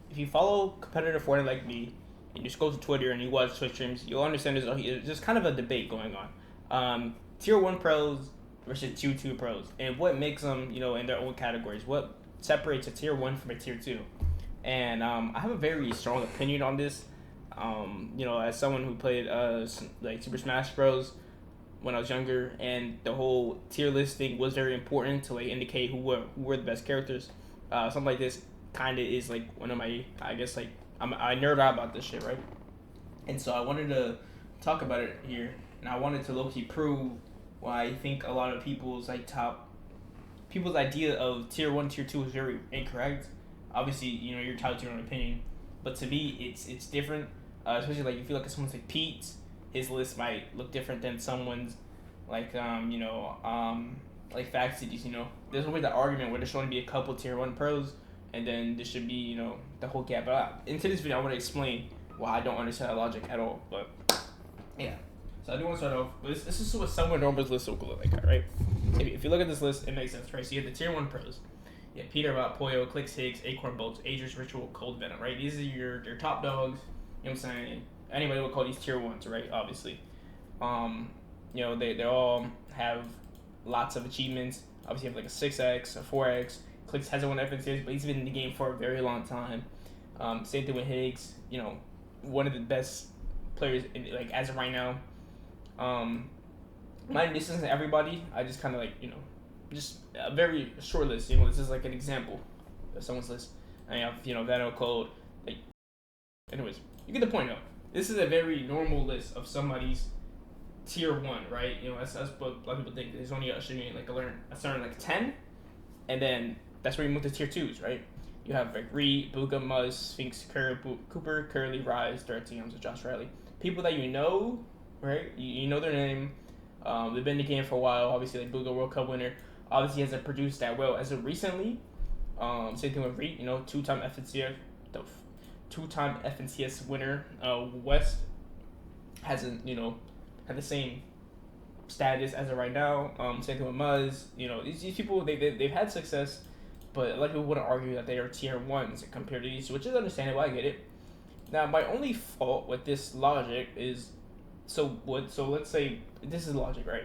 if you follow competitive Fortnite like me, and you scroll to Twitter and you watch Twitch streams, you'll understand there's kind of a debate going on. Tier one pros versus tier two pros, and what makes them, in their own categories. What separates a tier one from a tier two? And I have a very strong opinion on this. As someone who played like Super Smash Bros. When I was younger, and the whole tier list thing was very important to like indicate who were the best characters. Something like this kind of is like one of my, I guess, like I nerd out about this shit, right? And so I wanted to talk about it here, and I wanted to low key prove why I think a lot of people's idea of tier one, tier two is very incorrect. Obviously, you're entitled to your own opinion, but to me, it's different. Especially like if you look at someone's like Pete, his list might look different than someone's like like Fact Cities. There's always the argument where there should only be a couple tier one pros, and then there should be the whole gap. But into this video, I want to explain why I don't understand that logic at all. But yeah, so I do want to start off. This is what someone normal's list will look like, right? If you look at this list, it makes sense, right? So you have the tier one pros. Yeah, Peter, Bot, Poyo, Clicks, Higgs, Acorn Bolts, Aegis, Ritual, Cold Venom, right? These are your top dogs. You know what I'm saying? Anybody would call these tier ones, right? Obviously. They all have lots of achievements. Obviously, you have like a 6x, a 4x. Clicks hasn't won FNCS, but he's been in the game for a very long time. Same thing with Higgs. One of the best players like as of right now. This isn't everybody. I just kind of like just a very short list. This is like an example of someone's list. I have Venom, Cold. Like, anyways, you get the point though. This is a very normal list of somebody's tier one, right? That's what a lot of people think. There's only should be like a certain like 10, and then that's where you move to tier twos, right? You have like Reed, Booga, Muzz, Sphinx, Cooper, Curly, Rise, 13, so Josh Riley. People that right? You know their name. They've been in the game for a while. Obviously, like Booga, World Cup winner. Obviously, hasn't produced that well as of recently. Same thing with Reed. Two-time FNCS winner. West hasn't had the same status as of right now. Same thing with Muzz. These people they've had success, but a lot of people wouldn't argue that they are tier ones compared to these, which is understandable. I get it. Now, my only fault with this logic is so let's say this is logic, right?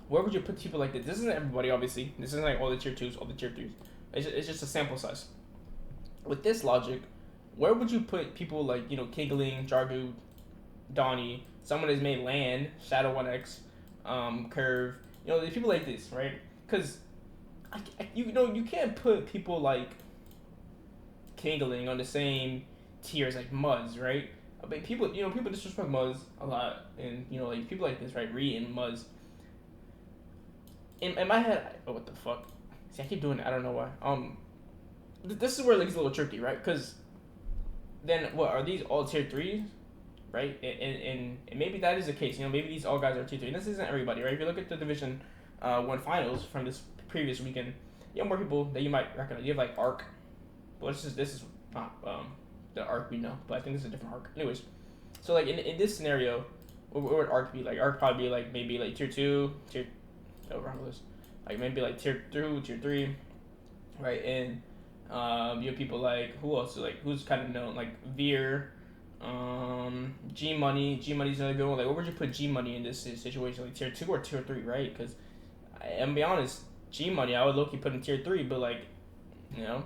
Where would you put people like this? This isn't everybody, obviously. This isn't like all the tier twos, all the tier threes. It's just a sample size. With this logic, where would you put people like Kingling, Jardu, Donnie, someone that's made Land, Shadow 1X, Curve, there's people like this, right? Because you can't put people like Kingling on the same tier as like Muzz, right? But people disrespect Muzz a lot, and like people like this, right? Ree and Muzz. In my head, what the fuck? See, I keep doing it. I don't know why. This is where like it's a little tricky, right? Because then what are these all tier threes, right? And maybe that is the case. Maybe these all guys are tier three. And this isn't everybody, right? If you look at the Division 1 finals from this previous weekend, you have more people that you might recognize. You have like Arc. Well, this is not the Arc we know, but I think this is a different Arc. Anyways, so like in this scenario, what would Arc be like? Arc probably be like maybe like tier two, wrong list. Like maybe like tier 2, tier 3, right? And you have people like who's kind of known like Veer, G Money. G Money's another good one. Like, where would you put G Money in this situation? Like tier 2 or tier 3, right? Because I'm gonna be honest, G Money I would low key put in tier 3, but like, yeah,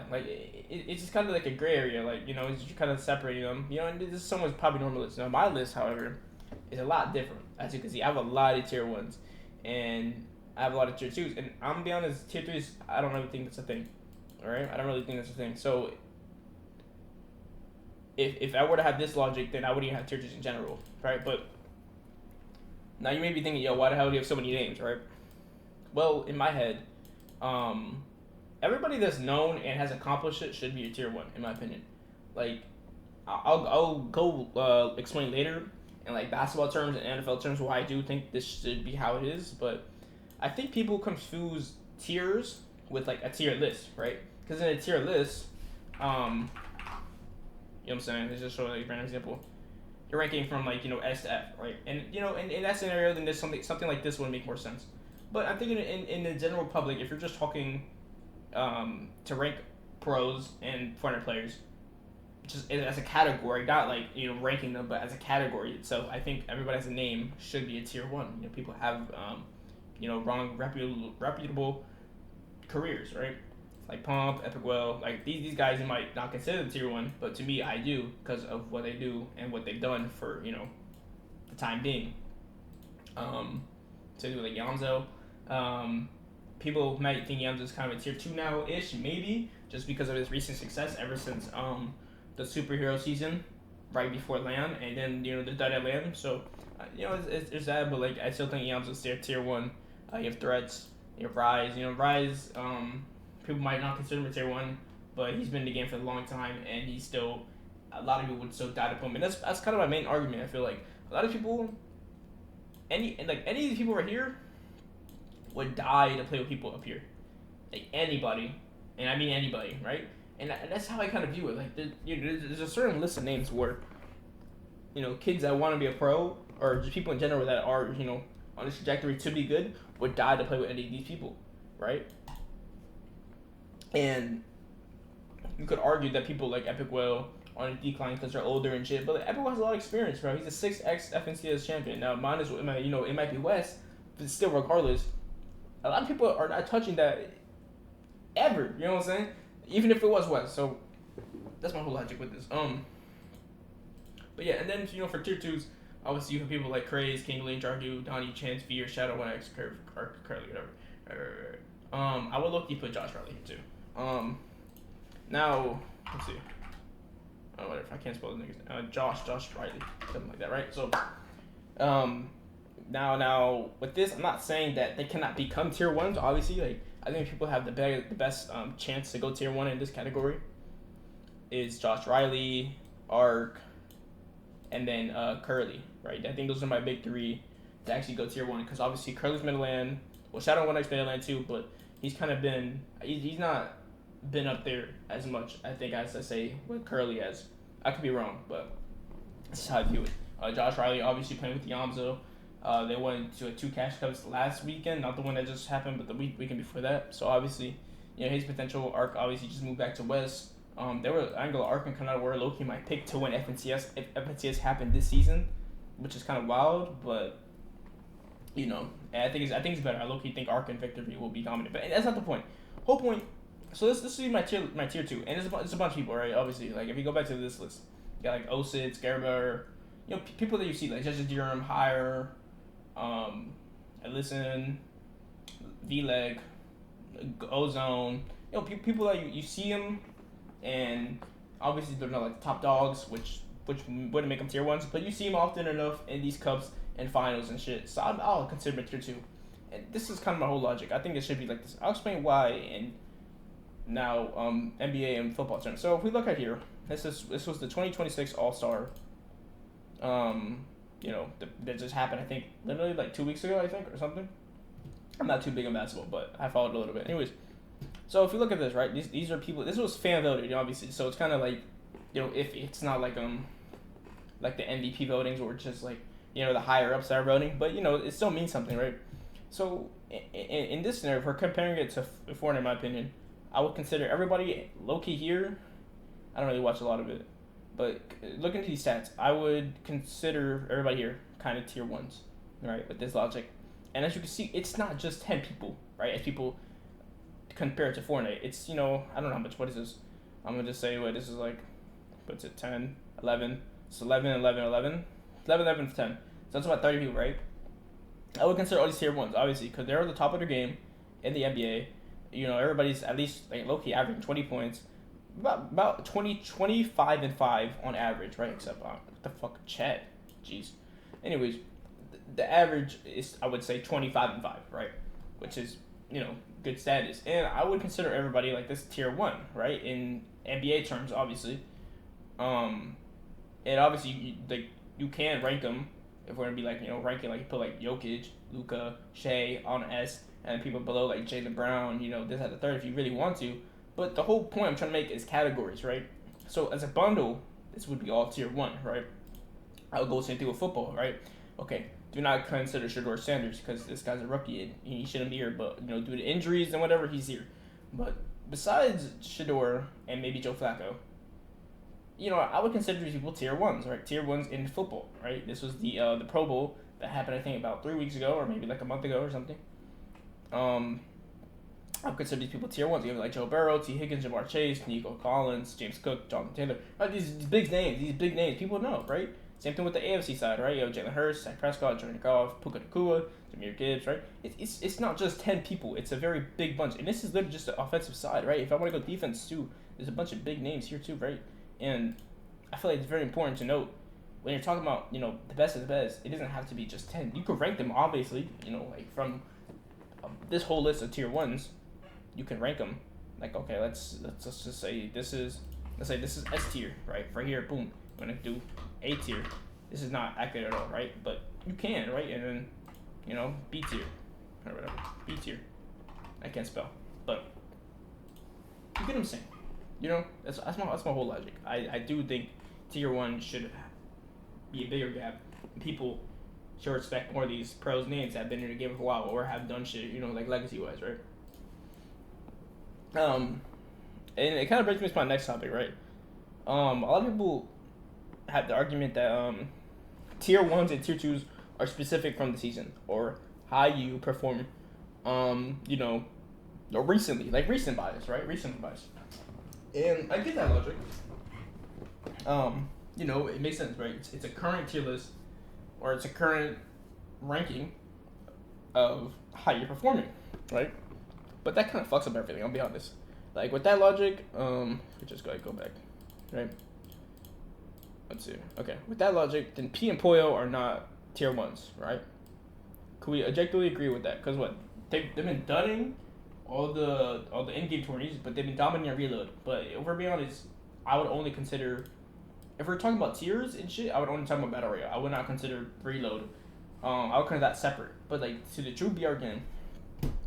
like it's just kind of like a gray area. Like it's just kind of separating them. And this is someone's probably normal list. Now my list, however, is a lot different. As you can see, I have a lot of tier 1s, and I have a lot of tier 2s, and I'm gonna be honest, tier 3s, I don't really think that's a thing. Alright? I don't really think that's a thing. So, if I were to have this logic, then I wouldn't even have tier 2s in general, right? But, now you may be thinking, yo, why the hell do you have so many names, right? Well, in my head, everybody that's known and has accomplished it should be a tier 1, in my opinion. Like, I'll go explain later in like basketball terms and NFL terms why I do think this should be how it is, but I think people confuse tiers with like a tier list, right? Because in a tier list, you know what I'm saying? Let's just show like a random example. You're ranking from like S to F, right? And in that scenario, then there's something like this would make more sense. But I'm thinking in the general public, if you're just talking to rank pros and Fortnite players just as a category, not like ranking them, but as a category. So I think everybody has a name should be a tier one. People have wrong reputable careers, right? Like Pump, Epic Well, like these guys you might not consider tier one, but to me I do because of what they do and what they've done for the time being. So like Yamzo, people might think Yamzo's kind of a tier two now ish, maybe just because of his recent success ever since the superhero season, right before LAN, and then the dud at LAN. So it's that, but like I still think Yamzo's tier one. You have Threats, you have Rise. Rise. People might not consider him a tier one, but he's been in the game for a long time, and he's still. A lot of people would still die to put him, and that's kind of my main argument. I feel like a lot of people, any of these people right here, would die to play with people up here, like anybody, and I mean anybody, right? And that's how I kind of view it. Like there's a certain list of names where, kids that want to be a pro, or just people in general that are on this trajectory to be good, would die to play with any of these people, right? And you could argue that people like Epic Well are on a decline because they're older and shit, but like, Epic Well has a lot of experience, bro. He's a 6x FNCS champion. Now, mine is, it might be West, but still, regardless, a lot of people are not touching that ever. You know what I'm saying? Even if it was West. So that's my whole logic with this. But yeah, and then for tier twos, obviously you have people like Craze, King Lane, Jardu, Donnie, Chance, Fear, Shadow, 1x, Curly, whatever. I would look, you put Josh Riley here too. Now let's see. Oh, whatever. I can't spell the niggas. Josh Riley, something like that, right? So, now with this, I'm not saying that they cannot become tier ones. Obviously, like I think people have the best chance to go tier one in this category is Josh Riley, Ark, and then Curly, right? I think those are my big three to actually go tier one because obviously Curly's middle land. Well, Shadow 1x middle land too, but he's kind of been he's not been up there as much, I think, as I say with Curly as. I could be wrong, but this is how I view it. Josh Riley obviously playing with Yamzo. They went to 2 cash cups last weekend, not the one that just happened, but the weekend before that. So obviously, his potential. Arc obviously just moved back to West. There were Angola, Arc, and Canada were low-key my pick to win FNCS if FNCS happened this season, which is kind of wild, but and I think it's better. I low-key think Arc and Victory will be dominant, but that's not the point. Whole point. So this is my tier two, and it's a bunch of people, right? Obviously, like if you go back to this list, you got like Osid, Scarebear, people that you see like Judge Durham, Hire, Listen, V-Leg, Ozone, people that you see them, and obviously they're not like top dogs, which wouldn't make them tier ones, but you see them often enough in these cups and finals and shit. So I'll consider it tier two, and this is kind of my whole logic. I think it should be like this. I'll explain why and. Now, NBA and football terms. So if we look at here, this was the 2026 All-Star. That just happened. I think literally like 2 weeks ago. I think or something. I'm not too big on basketball, but I followed a little bit. Anyways, so if you look at this, right, these are people. This was fan voted, obviously. So it's kind of like, if it's not like the MVP votings or just like the higher ups that are voting, but it still means something, right? So in this scenario, if we're comparing it to Fortnite, in my opinion. I would consider everybody low-key here. I don't really watch a lot of it. But looking at these stats, I would consider everybody here kind of tier ones, right, with this logic. And as you can see, it's not just 10 people, right, as people compare it to Fortnite. It's, I don't know how much, what is this? I'm going to just say, this is like, what's it, 10, 11. It's 11, 11, 11. 11, 11, 10. So that's about 30 people, right? I would consider all these tier ones, obviously, because they're at the top of their game in the NBA. Everybody's at least like low-key averaging 20 points, about 25 and 5 on average, right? Except what the fuck, Chat, jeez. Anyways, the average is I would say 25 and 5, right? Which is good status, and I would consider everybody like this tier one, right? In NBA terms, obviously. And obviously you can rank them if we're gonna be like ranking like put like Jokic, Luka, Shea on S. And people below like Jaylen Brown, this at the third if you really want to. But the whole point I'm trying to make is categories, right? So as a bundle, this would be all tier one, right? I would go same thing with football, right? Okay, do not consider Shedeur Sanders because this guy's a rookie and he shouldn't be here. But due to injuries and whatever, he's here. But besides Shador and maybe Joe Flacco, I would consider these people tier ones, right? Tier ones in football, right? This was the Pro Bowl that happened, I think, about 3 weeks ago, or maybe like a month ago or something. I would consider these people tier ones. You have like Joe Burrow, T. Higgins, Jamar Chase, Nico Collins, James Cook, Jonathan Taylor. Right? These big names, people know, right? Same thing with the AFC side, right? You have Jalen Hurts, Dak Prescott, Jordan Goff, Puka Nacua, Jahmyr Gibbs, right? It's not just 10 people. It's a very big bunch. And this is literally just the offensive side, right? If I want to go defense too, there's a bunch of big names here too, right? And I feel like it's very important to note when you're talking about, the best of the best, it doesn't have to be just 10. You could rank them, obviously, like from this whole list of tier ones, you can rank them. Like, okay, let's just say this is S tier, right? Right here, boom. I'm gonna do A tier. This is not accurate at all, right? But you can, right? And then, B tier or whatever. B tier. I can't spell, but you get what I'm saying. That's my whole logic. I do think tier one should be a bigger gap. People should respect more of these pros names that have been in the game for a while or have done shit, like legacy wise, right? And it kind of brings me to my next topic, right? A lot of people have the argument that tier ones and tier twos are specific from the season or how you perform, recently, like recent bias, right? Recent bias. And I get that logic. It makes sense, right? It's a current tier list or it's a current ranking of how you're performing, right? But that kind of fucks up everything, I'll be honest. Like, with that logic, just go back, right? Let's see. Okay, with that logic, then P and Pollo are not tier ones, right? Could we objectively agree with that? Because what? They've been dunning all the in-game tourneys, but they've been dominating reload. But if we're being honest, I would only consider, if we're talking about tiers and shit, I would only talk about Battle Royale. I would not consider reload. I would consider that separate. But, like, to the true BR game,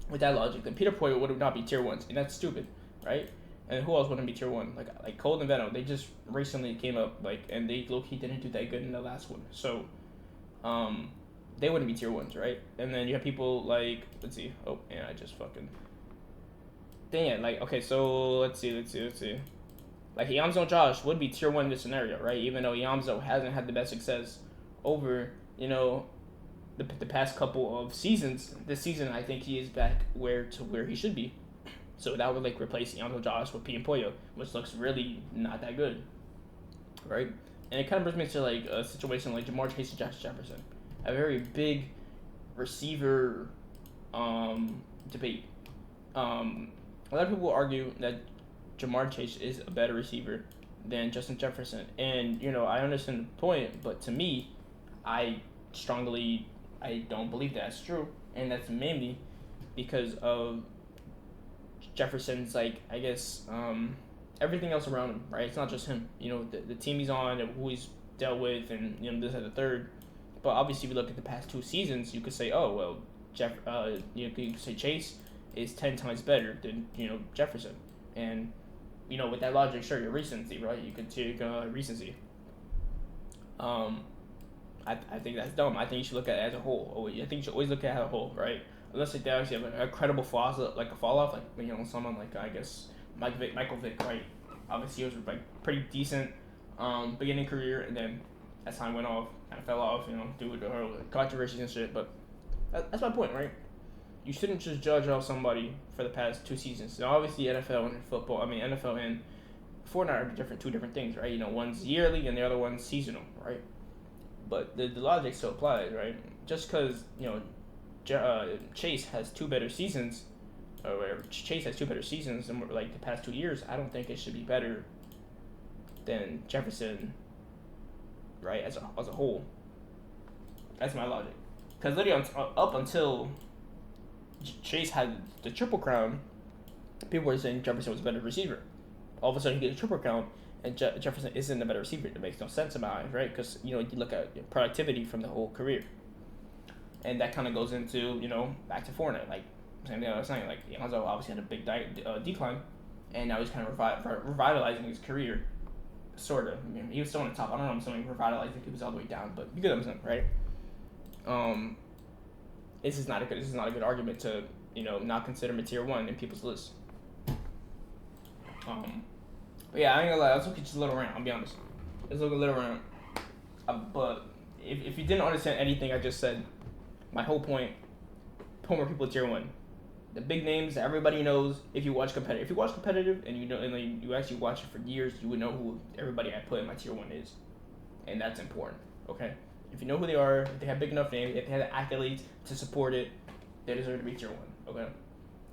with that logic, then Peter Pollo would not be tier ones, and that's stupid, right? And who else wouldn't be tier one? Like Cold and Venom, they just recently came up, and they low-key didn't do that good in the last one. So, they wouldn't be tier ones, right? And then you have people like, let's see. Oh, yeah, I just fucking. Dang it, okay, so let's see. Like, Yamzo and Josh would be tier one in this scenario, right? Even though Yamzo hasn't had the best success over, the past couple of seasons. This season, I think he is back where he should be. So that would replace Yamzo Josh with P and Pollo, which looks really not that good, right? And it kind of brings me to a situation like Jamar Chase and Justin Jefferson, a very big receiver debate. A lot of people argue that Jamar Chase is a better receiver than Justin Jefferson, and I understand the point, but to me, I don't believe that's true, and that's mainly because of Jefferson's everything else around him, right? It's not just him, the team he's on, and who he's dealt with, and this and the third. But obviously, if you look at the past 2 seasons, you could say, oh well, you could say Chase is 10 times better than Jefferson, and with that logic, sure, your recency, right? You could take recency. I think that's dumb. I think you should look at it as a whole. I think you should always look at it as a whole, right? Unless they actually have a credible fall off, someone like I guess Michael Vick, right? Obviously, he was pretty decent beginning career, and then as time went off, kind of fell off, due to the controversies and shit. But that's my point, right? You shouldn't just judge off somebody for the past 2 seasons. Now, obviously, NFL and Fortnite are two different things, right? One's yearly and the other one's seasonal, right? But the logic still applies, right? Just because Chase has 2 better seasons, or whatever, Chase has 2 better seasons in the past 2 years, I don't think it should be better than Jefferson, right? As a whole, that's my logic. Because literally up until Chase had the Triple Crown, people were saying Jefferson was a better receiver. All of a sudden, he gets a Triple Crown, and Jefferson isn't a better receiver. It makes no sense in my eyes, right? Because you look at productivity from the whole career, and that kind of goes into back to Fortnite. Same thing I was saying. Alonzo obviously had a big decline, and now he's kind of revitalizing his career, sort of. He was still on the top. I don't know. I'm saying revitalizing. He was all the way down, but you get what I'm saying, right? This is not a good argument to not consider him a tier one in people's list. But yeah, I ain't gonna lie. Let's look at just a little rant. I'll be honest. Let's look at a little rant. But if you didn't understand anything I just said, my whole point, put more people tier one. The big names that everybody knows. If you watch competitive, and you know, and like, you actually watch it for years, you would know who everybody I put in my tier one is, and that's important. Okay, if you know who they are, if they have big enough names, if they have the accolades to support it, they deserve to be tier one. Okay,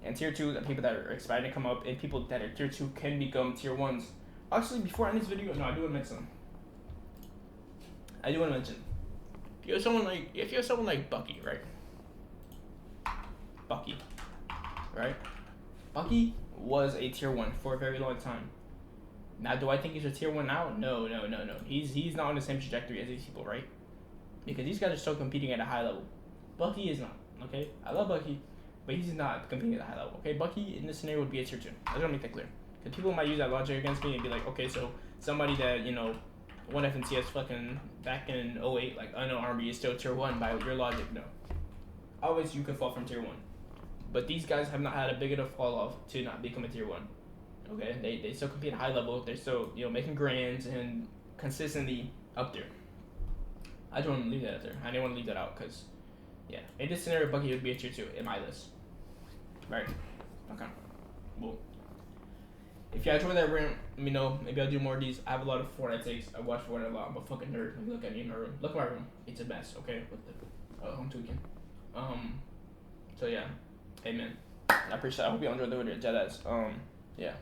and tier two are people that are excited to come up, and people that are tier two can become tier ones. Actually, before I end this video, no, I do want to mention something. If you're someone like Bucky, right? Bucky, right? Bucky was a tier one for a very long time. Now, do I think he's a tier one now? No. He's not on the same trajectory as these people, right? Because these guys are still competing at a high level. Bucky is not. Okay, I love Bucky, but he's not competing at a high level. Okay, Bucky in this scenario would be a tier two. I just want to make that clear. Because people might use that logic against me and be like, okay, so somebody that won FNCS fucking back in 08, like I know Army is still tier one by your logic. No, always you could fall from tier one. But these guys have not had a big enough fall off to not become a tier one. Okay, they still compete at high level. They're still making grands and consistently up there. I just want to leave that out there. I didn't want to leave that out because, yeah, in this scenario, Bucky would be a tier two in my list. Right? Okay. Well, if you enjoyed that rant, let me know. Maybe I'll do more of these. I have a lot of Fortnite takes. I watch Fortnite a lot. I'm a fucking nerd. Look at me in my room. Look at my room. It's a mess. Okay. With the I'm tweaking. So yeah. Hey man. I appreciate it. I hope you enjoyed the video. Jedi's. Yeah.